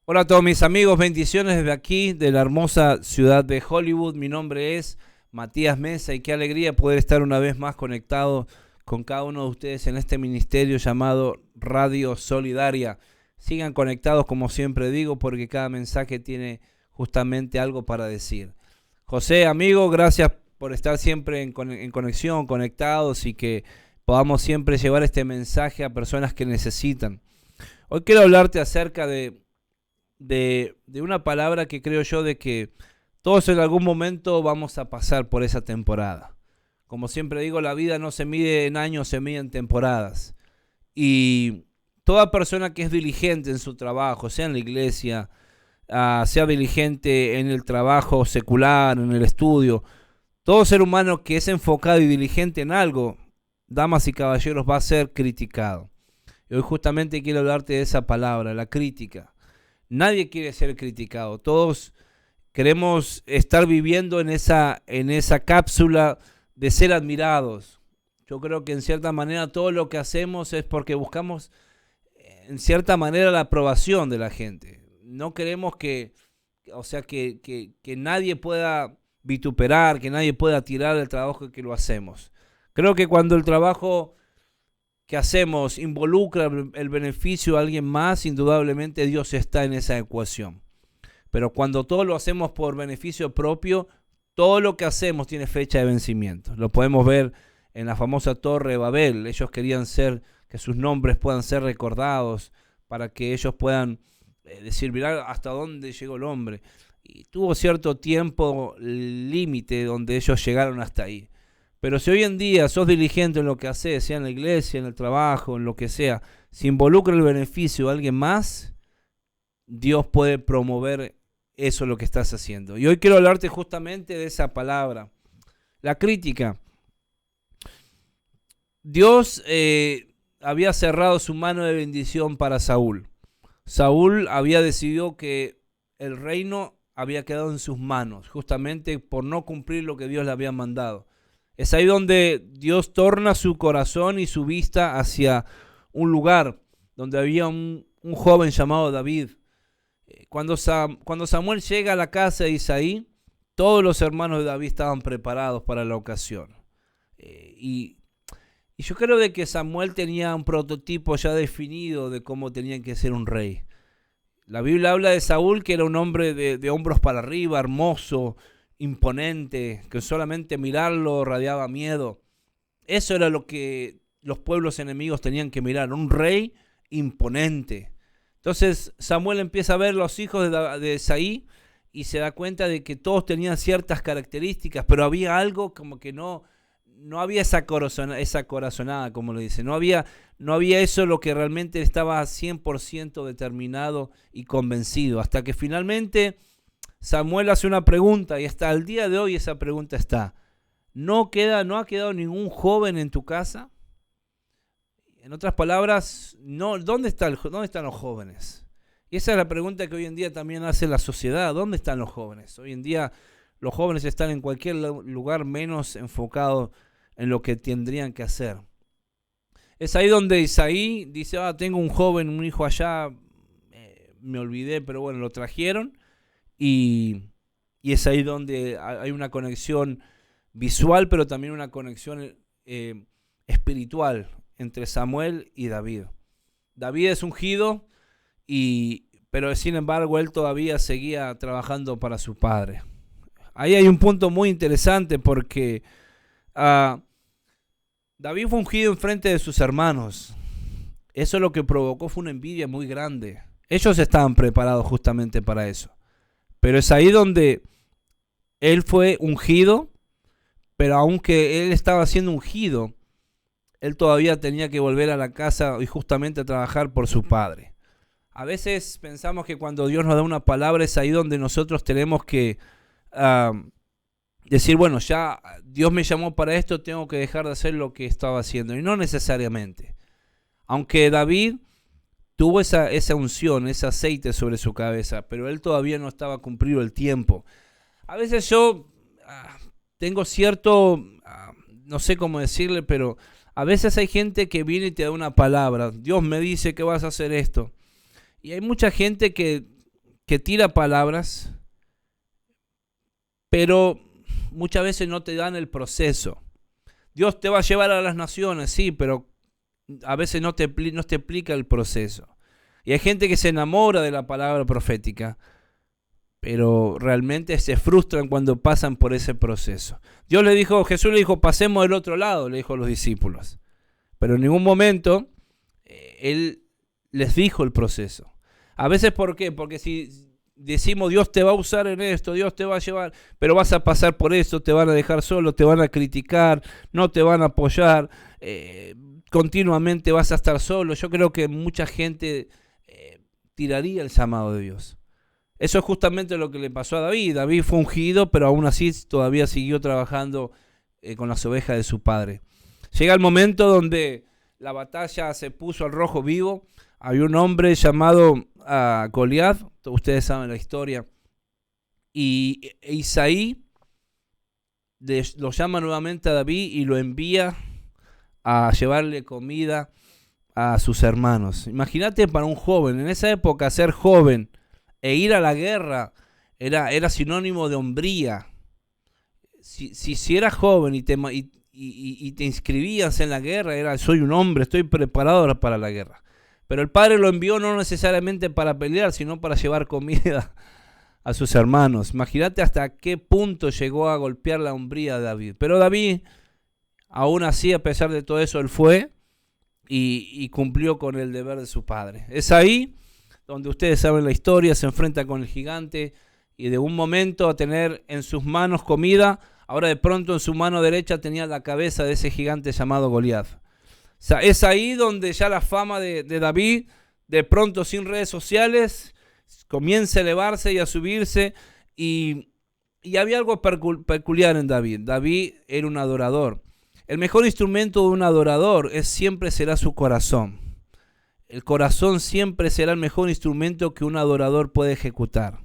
Hola a todos mis amigos, bendiciones desde aquí, de la hermosa ciudad de Hollywood. Mi nombre es Matías Mesa y qué alegría poder estar una vez más conectado con cada uno de ustedes en este ministerio llamado Radio Solidaria. Sigan conectados como siempre digo, porque cada mensaje tiene justamente algo para decir. José, amigo, gracias por estar siempre en conexión, conectados y que podamos siempre llevar este mensaje a personas que necesitan. Hoy quiero hablarte acerca de una palabra que creo yo de que todos en algún momento vamos a pasar por esa temporada. Como siempre digo, la vida no se mide en años, se mide en temporadas. Y toda persona que es diligente en su trabajo, sea en la iglesia, sea diligente en el trabajo secular, en el estudio, todo ser humano que es enfocado y diligente en algo, damas y caballeros, va a ser criticado. Y hoy justamente quiero hablarte de esa palabra, la crítica. Nadie quiere ser criticado. Todos queremos estar viviendo en esa cápsula de ser admirados. Yo creo que en cierta manera todo lo que hacemos es porque buscamos en cierta manera la aprobación de la gente. No queremos que nadie pueda vituperar, que nadie pueda tirar el trabajo que lo hacemos. Creo que cuando el trabajo que hacemos involucra el beneficio a alguien más, indudablemente Dios está en esa ecuación. Pero cuando todo lo hacemos por beneficio propio, todo lo que hacemos tiene fecha de vencimiento. Lo podemos ver en la famosa Torre de Babel. Ellos querían que sus nombres puedan ser recordados para que ellos puedan decir, mirá hasta dónde llegó el hombre. Y tuvo cierto tiempo límite donde ellos llegaron hasta ahí. Pero si hoy en día sos diligente en lo que haces, sea en la iglesia, en el trabajo, en lo que sea, si involucra el beneficio de alguien más, Dios puede promover eso lo que estás haciendo. Y hoy quiero hablarte justamente de esa palabra, la crítica. Dios había cerrado su mano de bendición para Saúl. Saúl había decidido que el reino había quedado en sus manos, justamente por no cumplir lo que Dios le había mandado. Es ahí donde Dios torna su corazón y su vista hacia un lugar donde había un joven llamado David. Cuando Samuel llega a la casa de Isaí, todos los hermanos de David estaban preparados para la ocasión. Y yo creo de que Samuel tenía un prototipo ya definido de cómo tenía que ser un rey. La Biblia habla de Saúl, que era un hombre de hombros para arriba, hermoso, imponente, que solamente mirarlo radiaba miedo. Eso era lo que los pueblos enemigos tenían que mirar, un rey imponente. Entonces Samuel empieza a ver los hijos de Isaí y se da cuenta de que todos tenían ciertas características, pero había algo como que no había esa corazonada, como lo dice. No había eso lo que realmente estaba 100% determinado y convencido. Hasta que finalmente Samuel hace una pregunta y hasta el día de hoy esa pregunta está. ¿No ha quedado ningún joven en tu casa? En otras palabras, no, ¿dónde están los jóvenes? Y esa es la pregunta que hoy en día también hace la sociedad. ¿Dónde están los jóvenes? Hoy en día los jóvenes están en cualquier lugar menos enfocados en lo que tendrían que hacer. Es ahí donde Isaí dice, tengo un joven, un hijo allá, me olvidé, pero bueno, lo trajeron. Y es ahí donde hay una conexión visual, pero también una conexión espiritual entre Samuel y David. David es ungido, pero sin embargo él todavía seguía trabajando para su padre. Ahí hay un punto muy interesante porque David fue ungido en frente de sus hermanos. Eso lo que provocó fue una envidia muy grande. Ellos estaban preparados justamente para eso. Pero es ahí donde él fue ungido, pero aunque él estaba siendo ungido, él todavía tenía que volver a la casa y justamente a trabajar por su padre. A veces pensamos que cuando Dios nos da una palabra es ahí donde nosotros tenemos que decir, bueno, ya Dios me llamó para esto, tengo que dejar de hacer lo que estaba haciendo. Y no necesariamente. Aunque David tuvo esa unción, ese aceite sobre su cabeza, pero él todavía no estaba cumplido el tiempo. A veces yo tengo cierto, no sé cómo decirle, pero a veces hay gente que viene y te da una palabra. Dios me dice que vas a hacer esto. Y hay mucha gente que que tira palabras, pero muchas veces no te dan el proceso. Dios te va a llevar a las naciones, sí, pero a veces no te explica el proceso. Y hay gente que se enamora de la palabra profética, pero realmente se frustran cuando pasan por ese proceso. Jesús le dijo, pasemos del otro lado, le dijo a los discípulos. Pero en ningún momento Él les dijo el proceso. A veces, ¿por qué? Porque si decimos Dios te va a usar en esto, Dios te va a llevar, pero vas a pasar por esto, te van a dejar solo, te van a criticar, no te van a apoyar, continuamente vas a estar solo. Yo creo que mucha gente tiraría el llamado de Dios. Eso es justamente lo que le pasó a David. David fue ungido, pero aún así todavía siguió trabajando con las ovejas de su padre. Llega el momento donde la batalla se puso al rojo vivo. Había un hombre llamado Goliat, ustedes saben la historia, y Isaí lo llama nuevamente a David y lo envía a llevarle comida a sus hermanos. Imagínate para un joven, en esa época ser joven e ir a la guerra era sinónimo de hombría. Si eras joven y te inscribías en la guerra, soy un hombre, estoy preparado para la guerra. Pero el padre lo envió no necesariamente para pelear, sino para llevar comida a sus hermanos. Imagínate hasta qué punto llegó a golpear la hombría de David. Pero David, aún así, a pesar de todo eso, él fue y cumplió con el deber de su padre. Es ahí donde ustedes saben la historia, se enfrenta con el gigante y de un momento a tener en sus manos comida, ahora de pronto en su mano derecha tenía la cabeza de ese gigante llamado Goliat. O sea, es ahí donde ya la fama de David, de pronto sin redes sociales, comienza a elevarse y a subirse. Y había algo peculiar en David. David era un adorador. El mejor instrumento de un adorador siempre será su corazón. El corazón siempre será el mejor instrumento que un adorador puede ejecutar.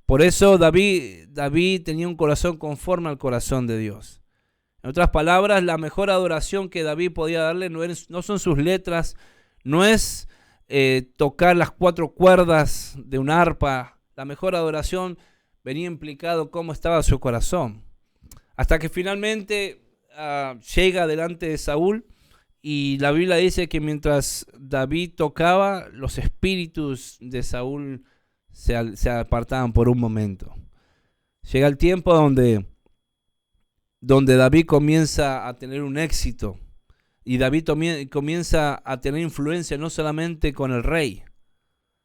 Por eso David tenía un corazón conforme al corazón de Dios. En otras palabras, la mejor adoración que David podía darle no son sus letras, no es tocar las 4 cuerdas de un arpa. La mejor adoración venía implicado cómo estaba su corazón. Hasta que finalmente llega delante de Saúl y la Biblia dice que mientras David tocaba, los espíritus de Saúl se apartaban por un momento. Llega el tiempo donde David comienza a tener un éxito y David comienza a tener influencia no solamente con el rey,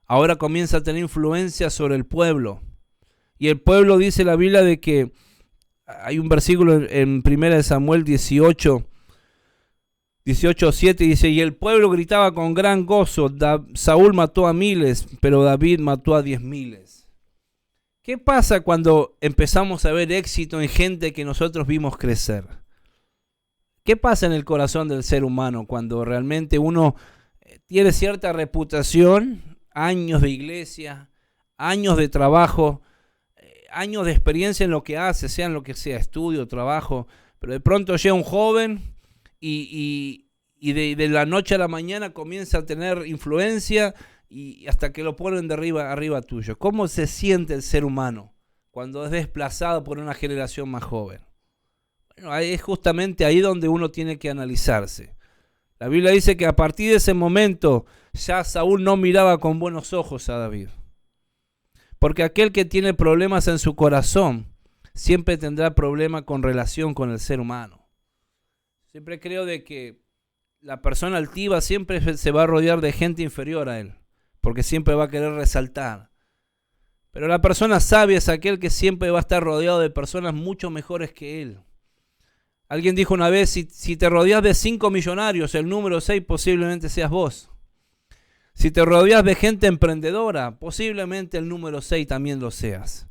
ahora comienza a tener influencia sobre el pueblo. Y el pueblo, dice la Biblia, de que hay un versículo en 1 Samuel 18:7, dice, y el pueblo gritaba con gran gozo, Saúl mató a miles, pero David mató a 10,000. ¿Qué pasa cuando empezamos a ver éxito en gente que nosotros vimos crecer? ¿Qué pasa en el corazón del ser humano cuando realmente uno tiene cierta reputación, años de iglesia, años de trabajo, años de experiencia en lo que hace, sea en lo que sea, estudio, trabajo, pero de pronto llega un joven y de la noche a la mañana comienza a tener influencia y hasta que lo ponen de arriba tuyo? ¿Cómo se siente el ser humano cuando es desplazado por una generación más joven? Bueno, es justamente ahí donde uno tiene que analizarse. La Biblia dice que a partir de ese momento ya Saúl no miraba con buenos ojos a David. Porque aquel que tiene problemas en su corazón siempre tendrá problemas con relación con el ser humano. Siempre creo de que la persona altiva siempre se va a rodear de gente inferior a él, porque siempre va a querer resaltar. Pero la persona sabia es aquel que siempre va a estar rodeado de personas mucho mejores que él. Alguien dijo una vez, si te rodeas de 5 millonarios, el número 6 posiblemente seas vos. Si te rodeas de gente emprendedora, posiblemente el número 6 también lo seas.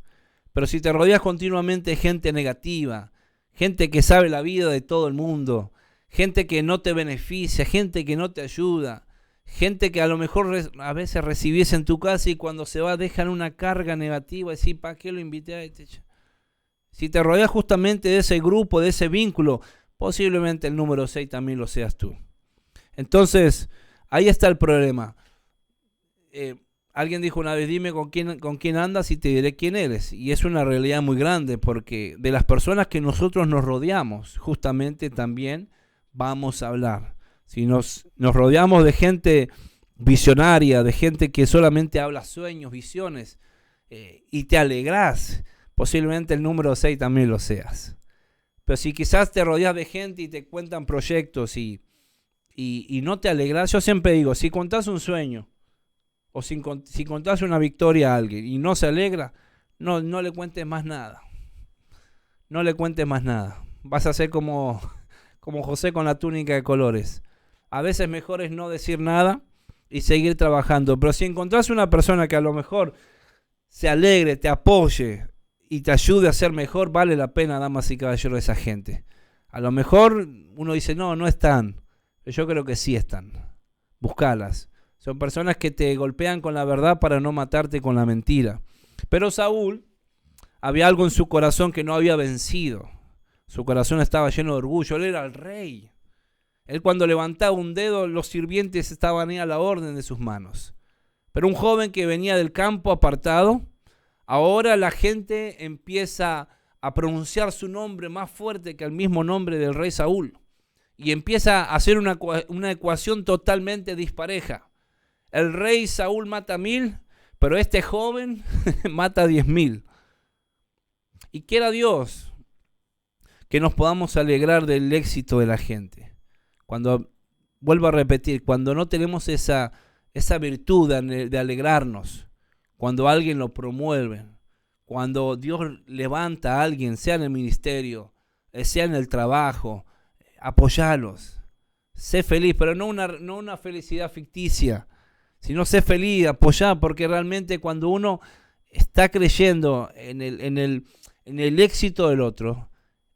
Pero si te rodeas continuamente de gente negativa, gente que sabe la vida de todo el mundo, gente que no te beneficia, gente que no te ayuda, gente que a lo mejor a veces recibís en tu casa y cuando se va dejan una carga negativa y decís, ¿para qué lo invité a este? Si te rodeas justamente de ese grupo, de ese vínculo, posiblemente el número 6 también lo seas tú. Entonces, ahí está el problema. Alguien dijo una vez, dime con quién andas y te diré quién eres. Y es una realidad muy grande porque de las personas que nosotros nos rodeamos, justamente también vamos a hablar. Si nos rodeamos de gente visionaria, de gente que solamente habla sueños, visiones, y te alegrás, posiblemente el número 6 también lo seas. Pero si quizás te rodeas de gente y te cuentan proyectos y no te alegras, yo siempre digo, si contás un sueño o si contás una victoria a alguien y no se alegra, no le cuentes más nada. No le cuentes más nada. Vas a ser como José con la túnica de colores. A veces mejor es no decir nada y seguir trabajando. Pero si encontrás una persona que a lo mejor se alegre, te apoye y te ayude a ser mejor, vale la pena, damas y caballeros, esa gente. A lo mejor uno dice, no están. Pero yo creo que sí están. Buscalas. Son personas que te golpean con la verdad para no matarte con la mentira. Pero Saúl, había algo en su corazón que no había vencido. Su corazón estaba lleno de orgullo. Él era el rey. Él cuando levantaba un dedo, los sirvientes estaban ahí a la orden de sus manos. Pero un joven que venía del campo apartado, ahora la gente empieza a pronunciar su nombre más fuerte que el mismo nombre del rey Saúl. Y empieza a hacer una ecuación totalmente dispareja. El rey Saúl mata 1000, pero este joven mata 10.000. Y quiera Dios que nos podamos alegrar del éxito de la gente. Vuelvo a repetir, cuando no tenemos esa virtud de alegrarnos, cuando alguien lo promueve, cuando Dios levanta a alguien, sea en el ministerio, sea en el trabajo, apoyalos. Sé feliz, pero no una felicidad ficticia, sino sé feliz, apoyar, porque realmente cuando uno está creyendo en el éxito del otro,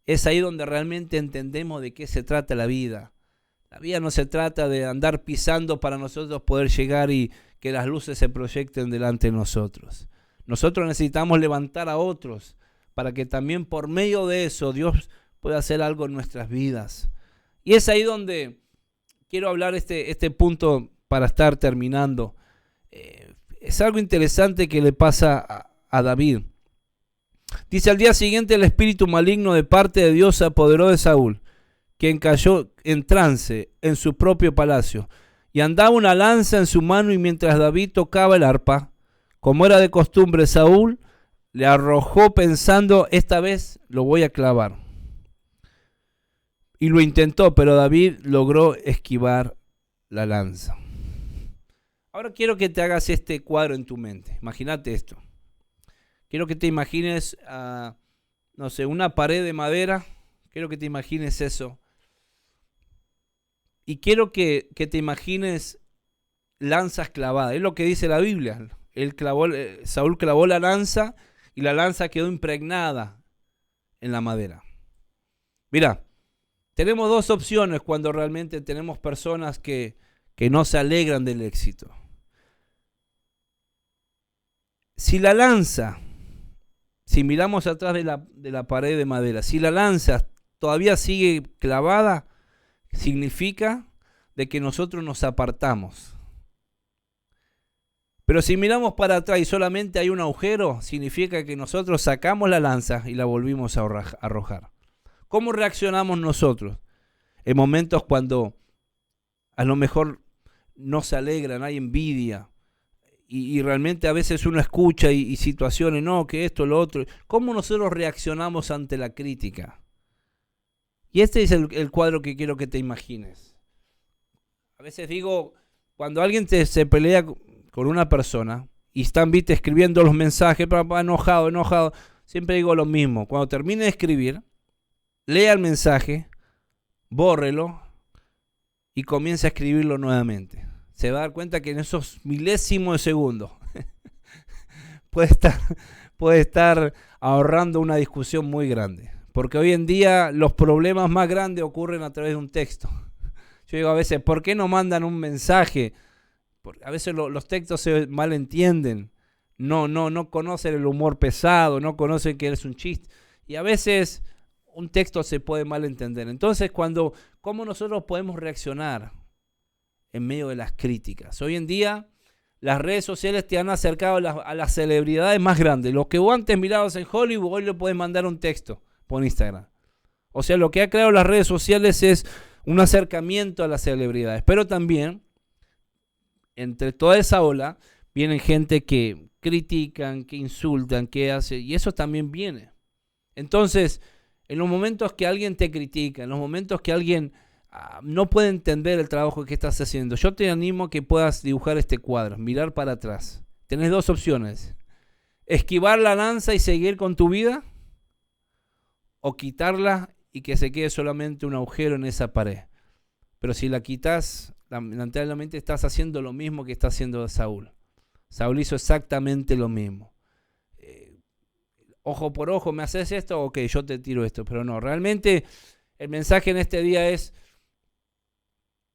es ahí donde realmente entendemos de qué se trata la vida. La vida no se trata de andar pisando para nosotros poder llegar y que las luces se proyecten delante de nosotros. Nosotros necesitamos levantar a otros para que también por medio de eso Dios pueda hacer algo en nuestras vidas. Y es ahí donde quiero hablar este punto para estar terminando. Es algo interesante que le pasa a David. Dice, al día siguiente el espíritu maligno de parte de Dios se apoderó de Saúl, quien cayó en trance en su propio palacio, y andaba una lanza en su mano, y mientras David tocaba el arpa, como era de costumbre, Saúl le arrojó pensando, esta vez lo voy a clavar. Y lo intentó, pero David logró esquivar la lanza. Ahora quiero que te hagas este cuadro en tu mente. Imagínate esto. Quiero que te imagines, una pared de madera. Quiero que te imagines eso. Y quiero que te imagines lanzas clavadas. Es lo que dice la Biblia. Saúl clavó la lanza y la lanza quedó impregnada en la madera. Mira, tenemos dos opciones cuando realmente tenemos personas que no se alegran del éxito. Si miramos atrás de la pared de madera, si la lanza todavía sigue clavada, significa de que nosotros nos apartamos. Pero si miramos para atrás y solamente hay un agujero, significa que nosotros sacamos la lanza y la volvimos a arrojar. ¿Cómo reaccionamos nosotros en momentos cuando a lo mejor no se alegran, hay envidia? Y realmente a veces uno escucha y situaciones, no, que esto, lo otro. ¿Cómo nosotros reaccionamos ante la crítica? Y este es el cuadro que quiero que te imagines. A veces digo, cuando alguien se pelea con una persona y están, viste, escribiendo los mensajes, enojado, siempre digo lo mismo. Cuando termine de escribir, lea el mensaje, bórrelo y comience a escribirlo nuevamente. Se va a dar cuenta que en esos milésimos de segundo puede estar ahorrando una discusión muy grande. Porque hoy en día los problemas más grandes ocurren a través de un texto. Yo digo a veces, ¿por qué no mandan un mensaje? Porque a veces los textos se malentienden. No conocen el humor pesado, no conocen que es un chiste. Y a veces un texto se puede malentender. Entonces, ¿cómo nosotros podemos reaccionar en medio de las críticas? Hoy en día Las redes sociales te han acercado a las celebridades más grandes. Lo que vos antes mirabas en Hollywood, hoy le podés mandar un texto por Instagram. O sea, lo que ha creado las redes sociales es un acercamiento a las celebridades. Pero también, entre toda esa ola, vienen gente que critican, que insultan, que hace, y eso también viene. Entonces, en los momentos que alguien te critica, en los momentos que alguien no puede entender el trabajo que estás haciendo, yo te animo a que puedas dibujar este cuadro, mirar para atrás. Tenés dos opciones: esquivar la lanza y seguir con tu vida, o quitarla y que se quede solamente un agujero en esa pared. Pero si la quitas, lamentablemente estás haciendo lo mismo que está haciendo Saúl. Saúl hizo exactamente lo mismo. Ojo por ojo, ¿me haces esto? Ok, yo te tiro esto. Pero no, realmente el mensaje en este día es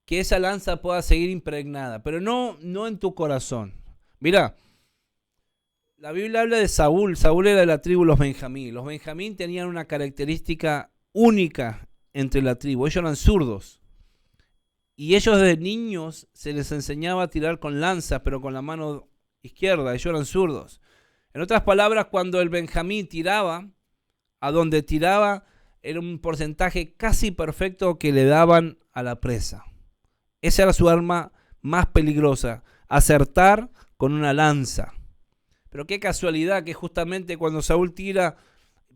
que esa lanza pueda seguir impregnada, pero no en tu corazón. Mira, la Biblia habla de Saúl. Saúl era de la tribu de los Benjamín. Los Benjamín tenían una característica única entre la tribu. Ellos eran zurdos. Y ellos desde niños se les enseñaba a tirar con lanzas, pero con la mano izquierda. Ellos eran zurdos. En otras palabras, cuando el Benjamín tiraba, a donde tiraba era un porcentaje casi perfecto que le daban a la presa. Esa era su arma más peligrosa, acertar con una lanza. Pero qué casualidad que justamente cuando Saúl tira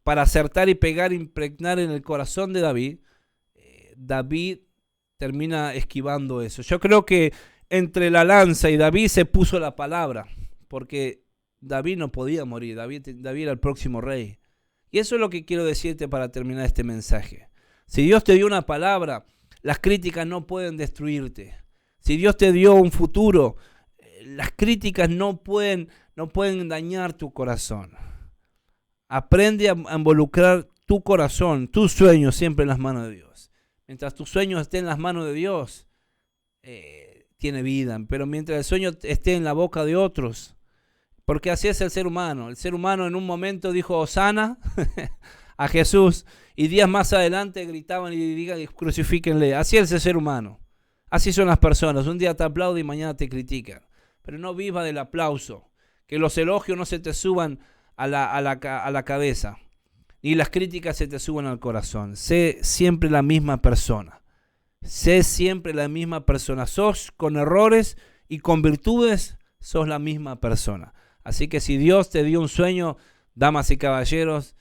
para acertar y pegar, impregnar en el corazón de David, David termina esquivando eso. Yo creo que entre la lanza y David se puso la palabra, porque David no podía morir, David era el próximo rey. Y eso es lo que quiero decirte para terminar este mensaje. Si Dios te dio una palabra, las críticas no pueden destruirte. Si Dios te dio un futuro, las críticas no pueden dañar tu corazón. Aprende a involucrar tu corazón, tus sueños siempre en las manos de Dios. Mientras tus sueños estén en las manos de Dios, tiene vida. Pero mientras el sueño esté en la boca de otros, porque así es el ser humano. El ser humano en un momento dijo Hosana a Jesús, y días más adelante gritaban y digan crucifíquenle. Así es el ser humano. Así son las personas. Un día te aplauden y mañana te critican. Pero no viva del aplauso. Que los elogios no se te suban a la cabeza, ni las críticas se te suban al corazón. Sé siempre la misma persona. Sé siempre la misma persona. Sos con errores y con virtudes, sos la misma persona. Así que si Dios te dio un sueño, damas y caballeros,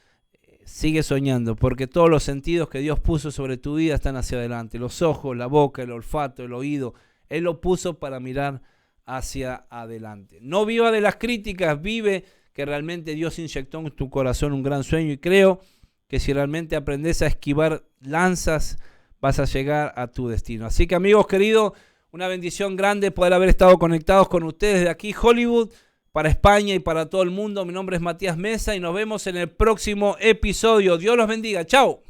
sigue soñando, porque todos los sentidos que Dios puso sobre tu vida están hacia adelante. Los ojos, la boca, el olfato, el oído. Él lo puso para mirar hacia adelante. No viva de las críticas, vive que realmente Dios inyectó en tu corazón un gran sueño, y creo que si realmente aprendes a esquivar lanzas, vas a llegar a tu destino. Así que, amigos queridos, una bendición grande poder haber estado conectados con ustedes de aquí, Hollywood, para España y para todo el mundo. Mi nombre es Matías Mesa y nos vemos en el próximo episodio. Dios los bendiga. Chao.